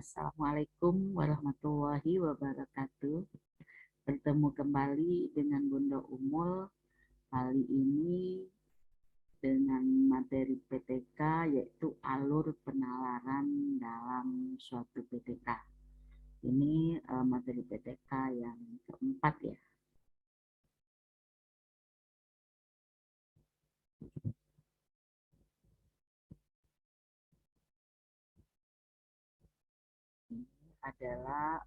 Assalamualaikum warahmatullahi wabarakatuh. Bertemu kembali dengan Bunda Umul kali ini dengan materi PTK yaitu alur penalaran dalam suatu PTK. Ini materi PTK yang keempat ya. Ini adalah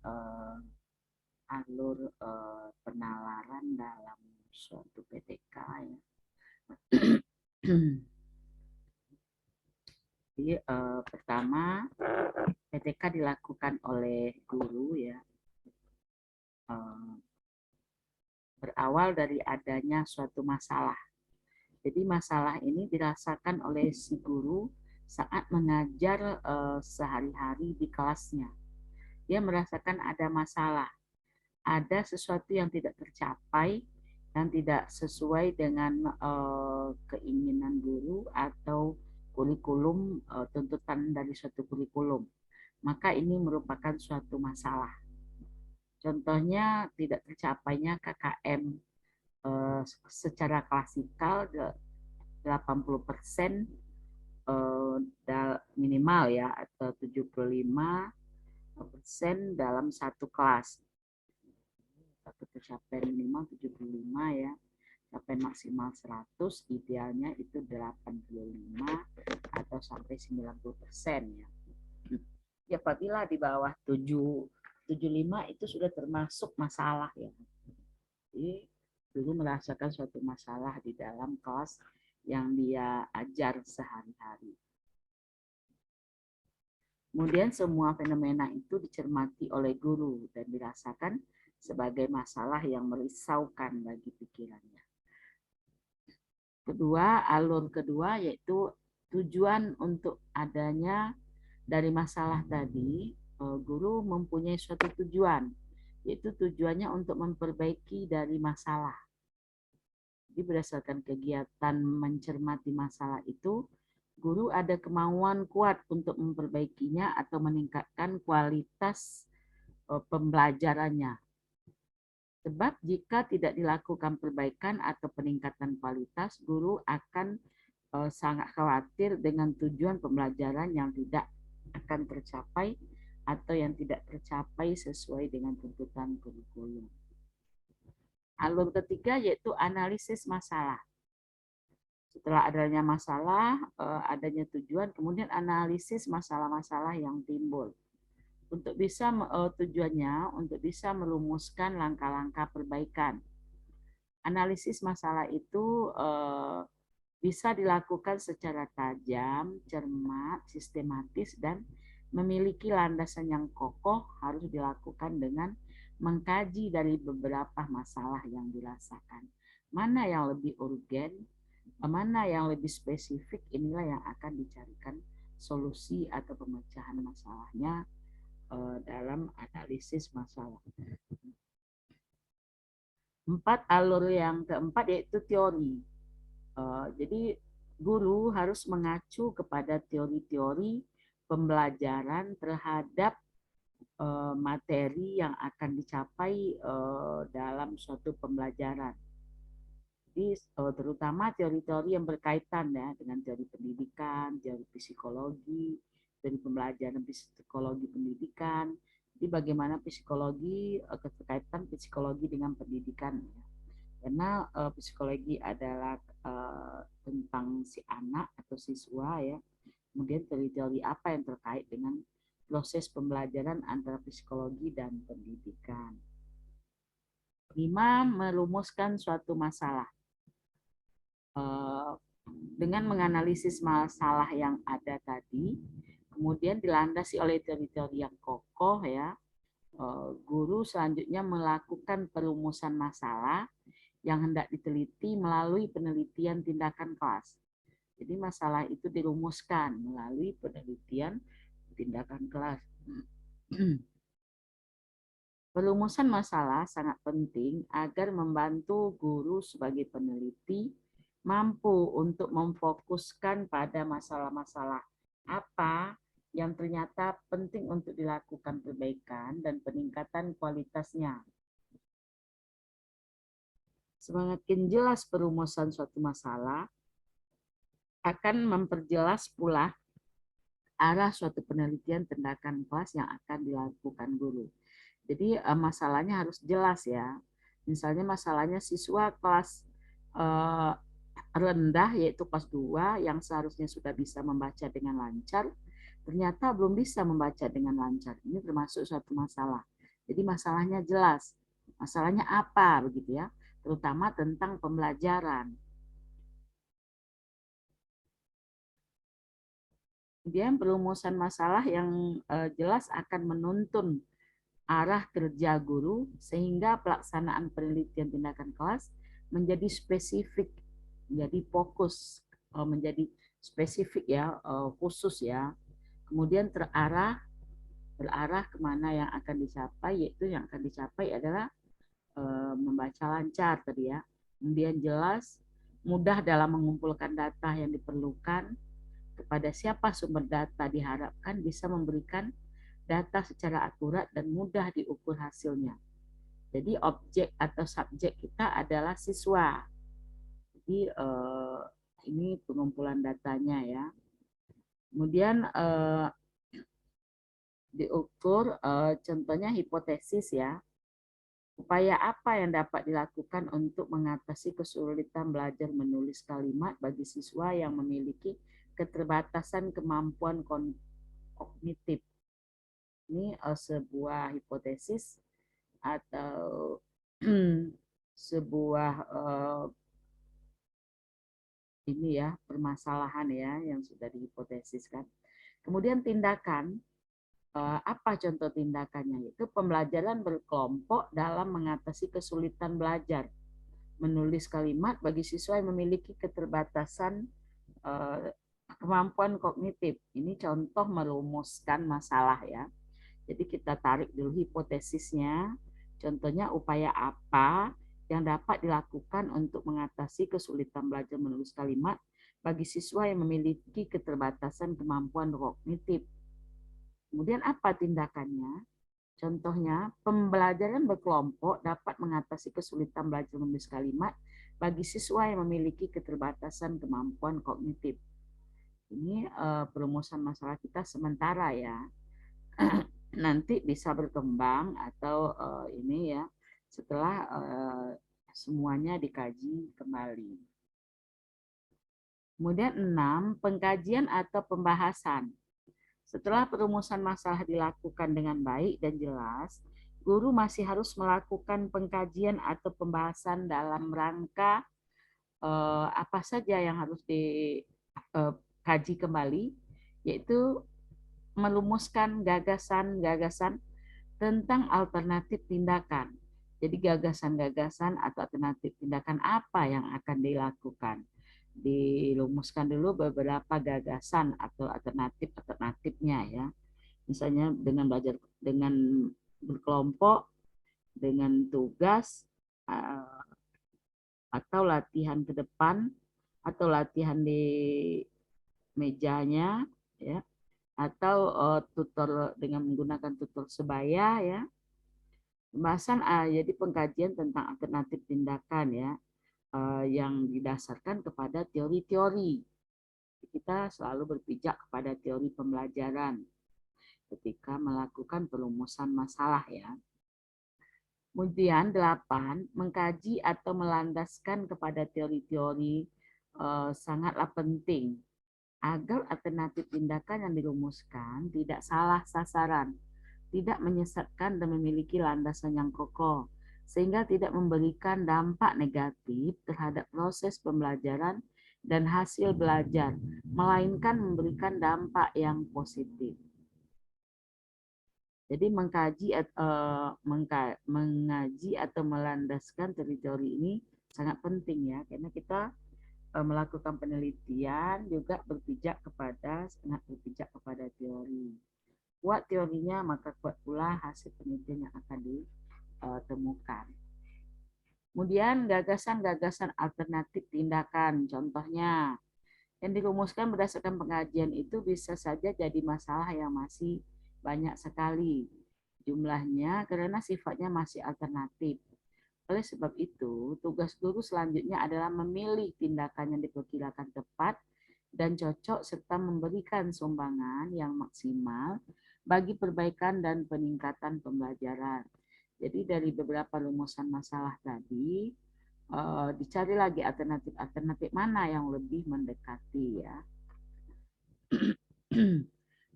alur penalaran dalam suatu PTK ya. Jadi pertama PTK dilakukan oleh guru ya, berawal dari adanya suatu masalah. Jadi masalah ini dirasakan oleh si guru saat mengajar sehari-hari di kelasnya. Dia merasakan ada masalah, ada sesuatu yang tidak tercapai, yang tidak sesuai dengan keinginan guru atau kurikulum, tuntutan dari suatu kurikulum. Maka ini merupakan suatu masalah. Contohnya tidak tercapainya KKM secara klasikal 80% minimal ya, atau 75% dalam satu kelas. Satu tercapai minimal 75 ya, sampai maksimal 100, idealnya itu 85 atau sampai 90% ya. Ya, apabila di bawah 75 itu sudah termasuk masalah ya. Jadi guru merasakan suatu masalah di dalam kelas yang dia ajar sehari-hari. Kemudian semua fenomena itu dicermati oleh guru dan dirasakan sebagai masalah yang merisaukan bagi pikirannya. Kedua, alur kedua yaitu tujuan untuk adanya dari masalah tadi. Guru mempunyai suatu tujuan, yaitu tujuannya untuk memperbaiki dari masalah. Jadi berdasarkan kegiatan mencermati masalah itu, guru ada kemauan kuat untuk memperbaikinya atau meningkatkan kualitas pembelajarannya. Sebab jika tidak dilakukan perbaikan atau peningkatan kualitas, guru akan sangat khawatir dengan tujuan pembelajaran yang tidak akan tercapai atau yang tidak tercapai sesuai dengan tuntutan kurikulum. Alur ketiga yaitu analisis masalah. Setelah adanya masalah, adanya tujuan, kemudian analisis masalah-masalah yang timbul. Untuk bisa tujuannya untuk bisa merumuskan langkah-langkah perbaikan. Analisis masalah itu bisa dilakukan secara tajam, cermat, sistematis, dan memiliki landasan yang kokoh. Harus dilakukan dengan mengkaji dari beberapa masalah yang dirasakan. Mana yang lebih urgen, mana yang lebih spesifik, inilah yang akan dicarikan solusi atau pemecahan masalahnya dalam analisis masalah. Alur yang keempat yaitu teori. Jadi guru harus mengacu kepada teori-teori pembelajaran terhadap materi yang akan dicapai dalam suatu pembelajaran. Jadi terutama teori-teori yang berkaitan ya dengan teori pendidikan, teori psikologi, teori pembelajaran psikologi pendidikan. Jadi bagaimana psikologi, keterkaitan psikologi dengan pendidikan ya. Karena psikologi adalah tentang si anak atau siswa ya. Kemudian teori-teori apa yang terkait dengan proses pembelajaran antara psikologi dan pendidikan. 5. Merumuskan suatu masalah. Dengan menganalisis masalah yang ada tadi, kemudian dilandasi oleh teori-teori yang kokoh ya, guru selanjutnya melakukan perumusan masalah yang hendak diteliti melalui penelitian tindakan kelas. Jadi masalah itu dirumuskan melalui penelitian tindakan kelas. Perumusan masalah sangat penting agar membantu guru sebagai peneliti mampu untuk memfokuskan pada masalah-masalah apa yang ternyata penting untuk dilakukan perbaikan dan peningkatan kualitasnya. Semakin jelas perumusan suatu masalah, akan memperjelas pula arah suatu penelitian tindakan kelas yang akan dilakukan guru. Jadi masalahnya harus jelas ya. Misalnya masalahnya siswa kelas eh, rendah yaitu kelas 2 yang seharusnya sudah bisa membaca dengan lancar, ternyata belum bisa membaca dengan lancar. Ini termasuk suatu masalah. Jadi masalahnya jelas. Masalahnya apa begitu ya? Terutama tentang pembelajaran. Kemudian perumusan masalah yang jelas akan menuntun arah kerja guru sehingga pelaksanaan penelitian tindakan kelas menjadi spesifik, menjadi fokus, menjadi spesifik ya, khusus ya. Kemudian berarah kemana yang akan dicapai, yaitu yang akan dicapai adalah membaca lancar tadi ya. Kemudian jelas, mudah dalam mengumpulkan data yang diperlukan, kepada siapa sumber data diharapkan bisa memberikan data secara akurat dan mudah diukur hasilnya. Jadi objek atau subjek kita adalah siswa. Jadi ini pengumpulan datanya ya. Kemudian diukur contohnya hipotesis ya. Upaya apa yang dapat dilakukan untuk mengatasi kesulitan belajar menulis kalimat bagi siswa yang memiliki keterbatasan kemampuan kognitif. Ini sebuah hipotesis atau sebuah ini ya permasalahan ya yang sudah dihipotesiskan. Kemudian tindakan, apa contoh tindakannya? Itu pembelajaran berkelompok dalam mengatasi kesulitan belajar menulis kalimat bagi siswa yang memiliki keterbatasan kemampuan kognitif. Ini contoh merumuskan masalah ya. Jadi kita tarik dulu hipotesisnya. Contohnya upaya apa yang dapat dilakukan untuk mengatasi kesulitan belajar menulis kalimat bagi siswa yang memiliki keterbatasan kemampuan kognitif. Kemudian apa tindakannya? Contohnya, pembelajaran berkelompok dapat mengatasi kesulitan belajar menulis kalimat bagi siswa yang memiliki keterbatasan kemampuan kognitif. Ini perumusan masalah kita sementara ya. Nanti bisa berkembang atau ini ya setelah semuanya dikaji kembali. Kemudian 6, pengkajian atau pembahasan. Setelah perumusan masalah dilakukan dengan baik dan jelas, guru masih harus melakukan pengkajian atau pembahasan dalam rangka apa saja yang harus dikaji kembali, yaitu merumuskan gagasan-gagasan tentang alternatif tindakan. Jadi gagasan-gagasan atau alternatif tindakan apa yang akan dilakukan. Dirumuskan dulu beberapa gagasan atau alternatifnya ya. Misalnya dengan belajar dengan berkelompok, dengan tugas atau latihan ke depan atau latihan di mejanya ya atau tutor dengan menggunakan tutor sebaya ya. Pembahasan jadi pengkajian tentang alternatif tindakan ya yang didasarkan kepada teori-teori. Kita selalu berpijak kepada teori pembelajaran ketika melakukan perumusan masalah ya. Kemudian 8, mengkaji atau melandaskan kepada teori-teori sangatlah penting agar alternatif tindakan yang dirumuskan tidak salah sasaran, tidak menyesatkan dan memiliki landasan yang kokoh, sehingga tidak memberikan dampak negatif terhadap proses pembelajaran dan hasil belajar, melainkan memberikan dampak yang positif. Jadi mengaji atau melandaskan teori-teori ini sangat penting ya, karena kita melakukan penelitian juga sangat berpijak kepada teori. Kuat teorinya maka kuat pula hasil penelitian yang akan ditemukan. Kemudian gagasan-gagasan alternatif tindakan, contohnya yang dirumuskan berdasarkan pengajian itu bisa saja jadi masalah yang masih banyak sekali jumlahnya karena sifatnya masih alternatif. Oleh sebab itu, tugas guru selanjutnya adalah memilih tindakan yang diperkirakan tepat dan cocok serta memberikan sumbangan yang maksimal bagi perbaikan dan peningkatan pembelajaran. Jadi dari beberapa rumusan masalah tadi, dicari lagi alternatif-alternatif mana yang lebih mendekati ya.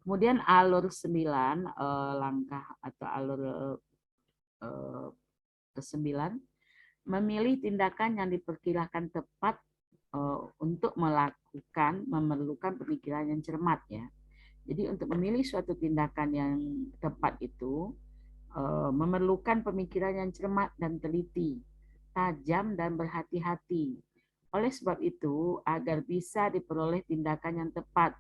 Kemudian alur 9, langkah atau alur ke-9, memilih tindakan yang diperkirakan tepat untuk melakukan memerlukan pemikiran yang cermat ya. Jadi untuk memilih suatu tindakan yang tepat itu memerlukan pemikiran yang cermat dan teliti, tajam dan berhati-hati. Oleh sebab itu, agar bisa diperoleh tindakan yang tepat,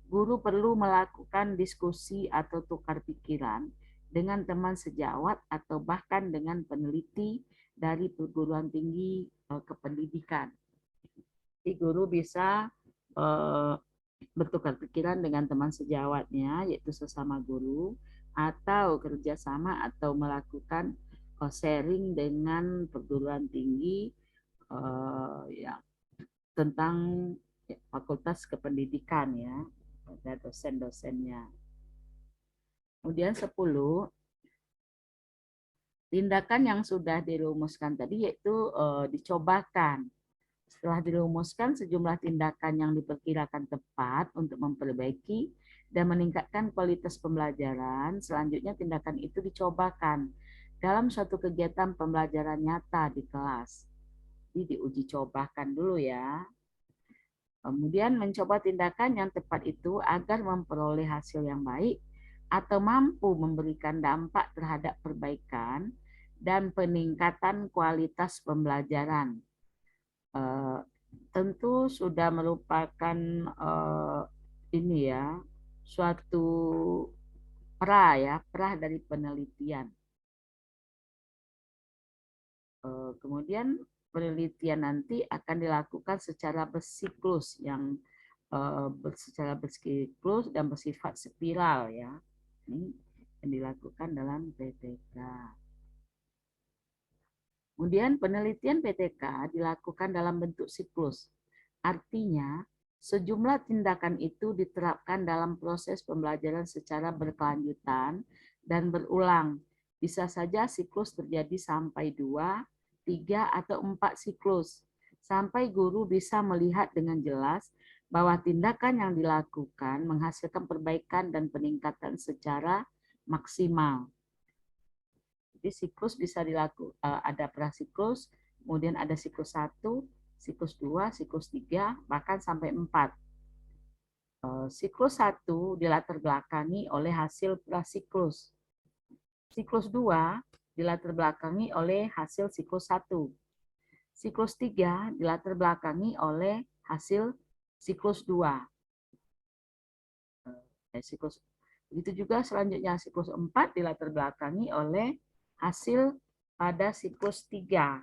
guru perlu melakukan diskusi atau tukar pikiran dengan teman sejawat atau bahkan dengan peneliti dari perguruan tinggi kependidikan. Jadi guru bisa bertukar pikiran dengan teman sejawatnya, yaitu sesama guru, atau kerjasama atau melakukan sharing dengan perguruan tinggi ya, tentang fakultas kependidikan ya, ada dosen-dosennya. Kemudian 10, tindakan yang sudah dirumuskan tadi yaitu dicobakan. Setelah dirumuskan sejumlah tindakan yang diperkirakan tepat untuk memperbaiki dan meningkatkan kualitas pembelajaran, selanjutnya tindakan itu dicobakan dalam suatu kegiatan pembelajaran nyata di kelas. Jadi diuji cobakan dulu ya. Kemudian mencoba tindakan yang tepat itu agar memperoleh hasil yang baik atau mampu memberikan dampak terhadap perbaikan dan peningkatan kualitas pembelajaran. Tentu sudah merupakan ini ya, suatu pra dari penelitian. Kemudian penelitian nanti akan dilakukan secara bersiklus secara bersiklus dan bersifat spiral ya. Ini yang dilakukan dalam PTK. Kemudian penelitian PTK dilakukan dalam bentuk siklus. Artinya, sejumlah tindakan itu diterapkan dalam proses pembelajaran secara berkelanjutan dan berulang. Bisa saja siklus terjadi sampai 2, 3, atau 4 siklus. Sampai guru bisa melihat dengan jelas bahwa tindakan yang dilakukan menghasilkan perbaikan dan peningkatan secara maksimal. Jadi siklus bisa dilakukan, ada prasiklus, kemudian ada siklus 1, siklus 2, siklus 3, bahkan sampai 4. Siklus 1 dilatar belakangi oleh hasil prasiklus. Siklus 2 dilatar belakangi oleh hasil siklus 1. Siklus 3 dilatar belakangi oleh hasil siklus 2. Begitu juga selanjutnya siklus 4 dilatar belakangi oleh hasil pada siklus 3.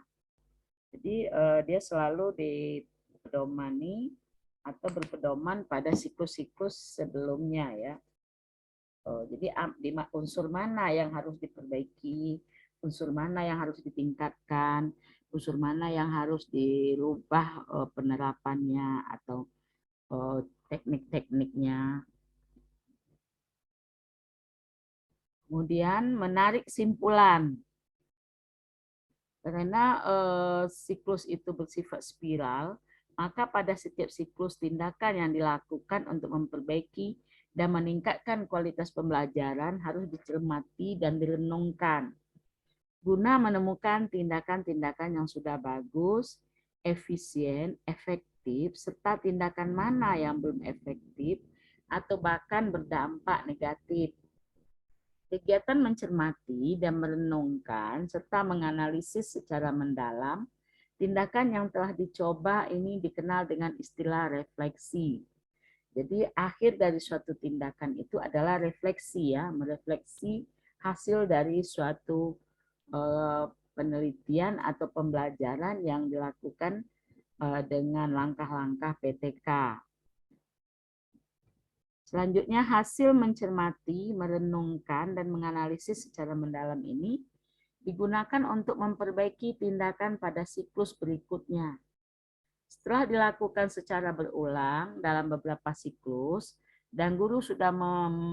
Jadi dia selalu dipedomani atau berpedoman pada siklus-siklus sebelumnya ya. Jadi unsur mana yang harus diperbaiki, unsur mana yang harus ditingkatkan, unsur mana yang harus dirubah penerapannya atau teknik-tekniknya. Kemudian menarik simpulan. Karena siklus itu bersifat spiral, maka pada setiap siklus tindakan yang dilakukan untuk memperbaiki dan meningkatkan kualitas pembelajaran harus dicermati dan direnungkan. Guna menemukan tindakan-tindakan yang sudah bagus, efisien, efektif, serta tindakan mana yang belum efektif atau bahkan berdampak negatif. Kegiatan mencermati dan merenungkan serta menganalisis secara mendalam tindakan yang telah dicoba ini dikenal dengan istilah refleksi. Jadi akhir dari suatu tindakan itu adalah refleksi ya, merefleksi hasil dari suatu penelitian atau pembelajaran yang dilakukan dengan langkah-langkah PTK. Selanjutnya, hasil mencermati, merenungkan, dan menganalisis secara mendalam ini digunakan untuk memperbaiki tindakan pada siklus berikutnya. Setelah dilakukan secara berulang dalam beberapa siklus, dan guru sudah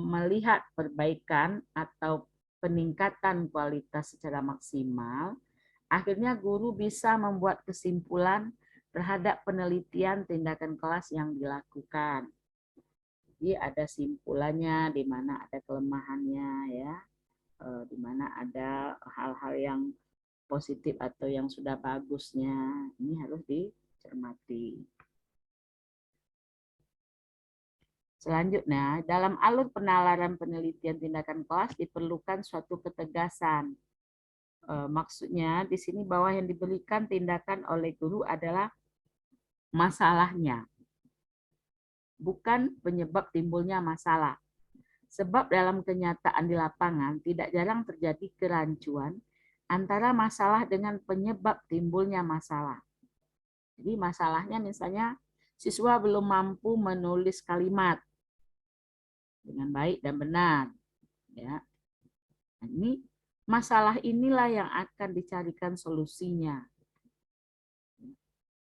melihat perbaikan atau peningkatan kualitas secara maksimal, akhirnya guru bisa membuat kesimpulan terhadap penelitian tindakan kelas yang dilakukan. Jadi ada simpulannya, di mana ada kelemahannya, ya, di mana ada hal-hal yang positif atau yang sudah bagusnya. Ini harus dicermati. Selanjutnya, dalam alur penalaran penelitian tindakan kelas diperlukan suatu ketegasan. Maksudnya di sini bahwa yang diberikan tindakan oleh guru adalah masalahnya, bukan penyebab timbulnya masalah. Sebab dalam kenyataan di lapangan tidak jarang terjadi kerancuan antara masalah dengan penyebab timbulnya masalah. Jadi masalahnya misalnya siswa belum mampu menulis kalimat dengan baik dan benar, ya. Nah, ini masalah inilah yang akan dicarikan solusinya.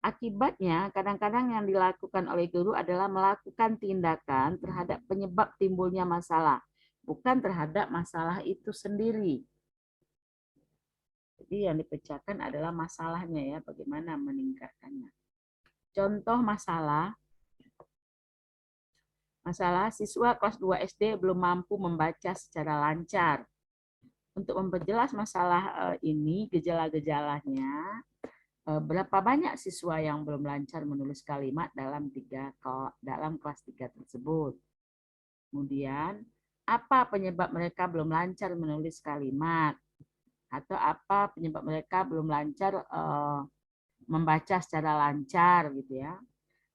Akibatnya, kadang-kadang yang dilakukan oleh guru adalah melakukan tindakan terhadap penyebab timbulnya masalah, bukan terhadap masalah itu sendiri. Jadi yang dipecahkan adalah masalahnya, ya, bagaimana meningkatkannya. Contoh masalah siswa kelas 2 SD belum mampu membaca secara lancar. Untuk memperjelas masalah ini, gejala-gejalanya, berapa banyak siswa yang belum lancar menulis kalimat dalam kelas 3 tersebut. Kemudian, apa penyebab mereka belum lancar menulis kalimat? Atau apa penyebab mereka belum lancar membaca secara lancar, gitu ya.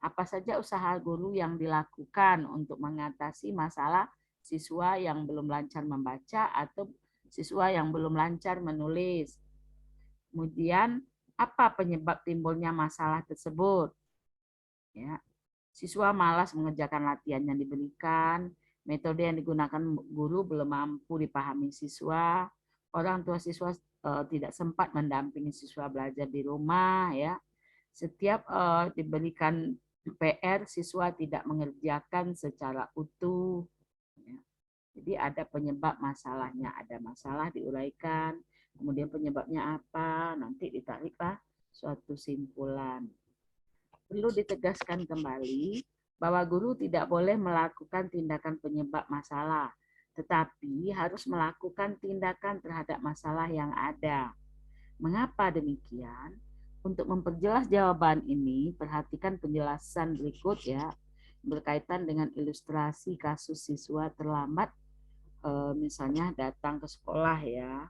Apa saja usaha guru yang dilakukan untuk mengatasi masalah siswa yang belum lancar membaca atau siswa yang belum lancar menulis. Kemudian, apa penyebab timbulnya masalah tersebut? Ya, siswa malas mengerjakan latihan yang diberikan, metode yang digunakan guru belum mampu dipahami siswa, orang tua siswa tidak sempat mendampingi siswa belajar di rumah, ya. Setiap diberikan PR, siswa tidak mengerjakan secara utuh. Ya. Jadi ada penyebab masalahnya, ada masalah diuraikan, kemudian penyebabnya apa, nanti ditariklah suatu simpulan. Perlu ditegaskan kembali bahwa guru tidak boleh melakukan tindakan penyebab masalah, tetapi harus melakukan tindakan terhadap masalah yang ada. Mengapa demikian? Untuk memperjelas jawaban ini, perhatikan penjelasan berikut, ya, berkaitan dengan ilustrasi kasus siswa terlambat, misalnya datang ke sekolah, ya.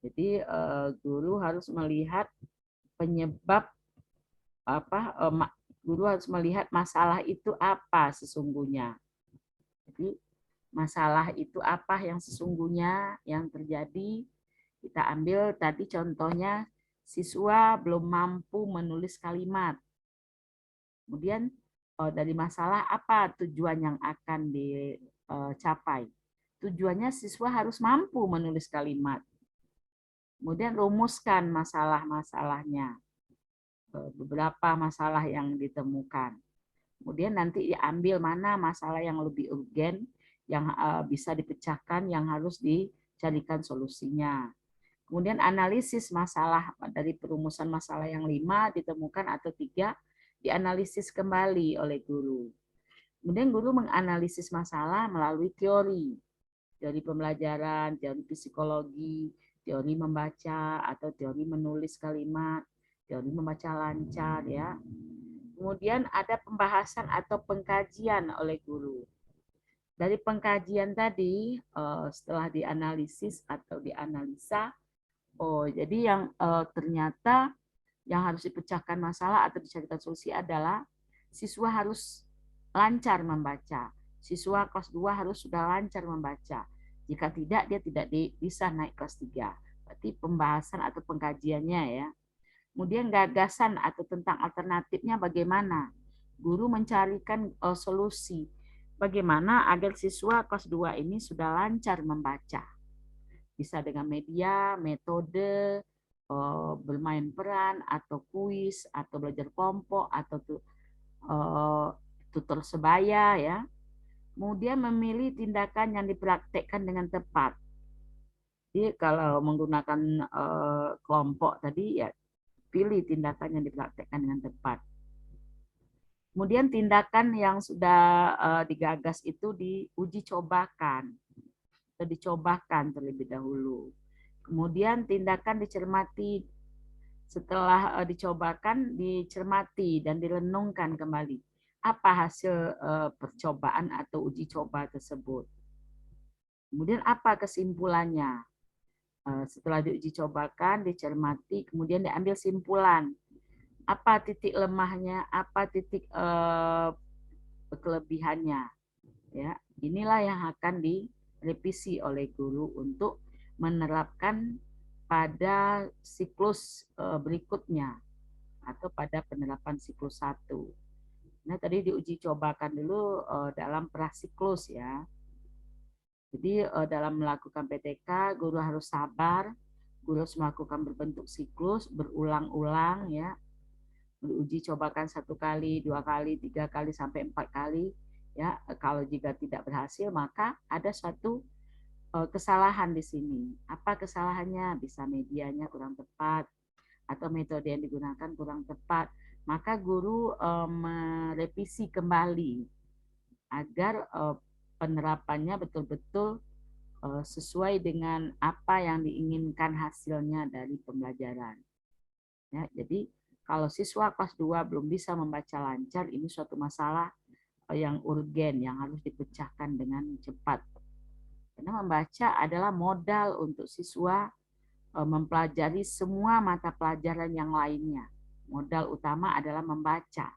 Jadi guru harus melihat penyebab guru harus melihat masalah itu apa sesungguhnya. Jadi masalah itu apa yang sesungguhnya yang terjadi. Kita ambil tadi contohnya siswa belum mampu menulis kalimat. Kemudian dari masalah apa tujuan yang akan dicapai. Tujuannya siswa harus mampu menulis kalimat. Kemudian rumuskan masalah-masalahnya. Beberapa masalah yang ditemukan. Kemudian nanti diambil mana masalah yang lebih urgen, yang bisa dipecahkan, yang harus dicarikan solusinya. Kemudian analisis masalah dari perumusan masalah yang 5 ditemukan atau 3 dianalisis kembali oleh guru. Kemudian guru menganalisis masalah melalui teori pembelajaran, teori psikologi, teori membaca atau teori menulis kalimat, teori membaca lancar, ya. Kemudian ada pembahasan atau pengkajian oleh guru. Dari pengkajian tadi, setelah dianalisis atau dianalisa, jadi yang ternyata yang harus dipecahkan masalah atau dicarikan solusi adalah siswa harus lancar membaca. Siswa kelas 2 harus sudah lancar membaca. Jika tidak, dia tidak bisa naik kelas 3. Berarti pembahasan atau pengkajiannya, ya. Kemudian gagasan atau tentang alternatifnya bagaimana. guru mencarikan solusi bagaimana agar siswa kelas 2 ini sudah lancar membaca. Bisa dengan media, metode, bermain peran, atau kuis, atau belajar kelompok, atau tutor sebaya ya. Kemudian memilih tindakan yang dipraktekkan dengan tepat. Jadi kalau menggunakan kelompok tadi ya pilih tindakan yang dipraktekkan dengan tepat. Kemudian tindakan yang sudah digagas itu diuji cobakan atau dicobakan terlebih dahulu. Kemudian tindakan dicermati setelah dicobakan, dicermati dan direnungkan kembali. Apa hasil percobaan atau uji coba tersebut? Kemudian apa kesimpulannya? Setelah diuji cobakan, dicermati, kemudian diambil simpulan. Apa titik lemahnya? Apa titik kelebihannya? Ya, inilah yang akan direvisi oleh guru untuk menerapkan pada siklus berikutnya atau pada penerapan siklus 1. Nah, tadi diuji cobakan dulu dalam prasiklus ya. Jadi dalam melakukan PTK, guru harus sabar, guru harus melakukan berbentuk siklus, berulang-ulang ya. Diuji cobakan 1 kali, 2 kali, 3 kali, sampai 4 kali. Ya, kalau jika tidak berhasil, maka ada suatu kesalahan di sini. Apa kesalahannya? Bisa medianya kurang tepat, atau metode yang digunakan kurang tepat. Maka guru merevisi kembali agar penerapannya betul-betul sesuai dengan apa yang diinginkan hasilnya dari pembelajaran. Ya, jadi kalau siswa kelas 2 belum bisa membaca lancar, ini suatu masalah yang urgen yang harus dipecahkan dengan cepat. Karena membaca adalah modal untuk siswa mempelajari semua mata pelajaran yang lainnya. Modal utama adalah membaca.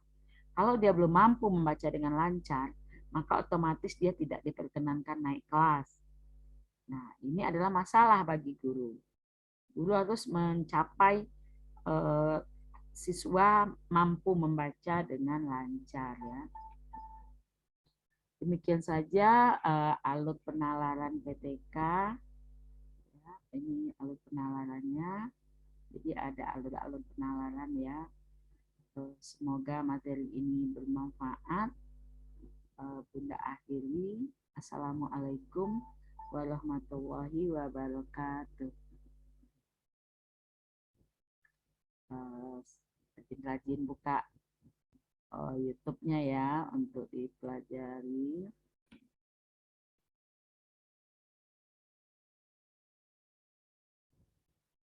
Kalau dia belum mampu membaca dengan lancar, maka otomatis dia tidak diperkenankan naik kelas. Nah, ini adalah masalah bagi guru. Guru harus mencapai siswa mampu membaca dengan lancar ya. Demikian saja alur penalaran PTK. Ya, ini alur penalarannya. Jadi ada alur-alur penalaran ya. Semoga materi ini bermanfaat. Bunda akhiri. Assalamualaikum warahmatullahi wabarakatuh. Rajin-rajin buka YouTube-nya ya untuk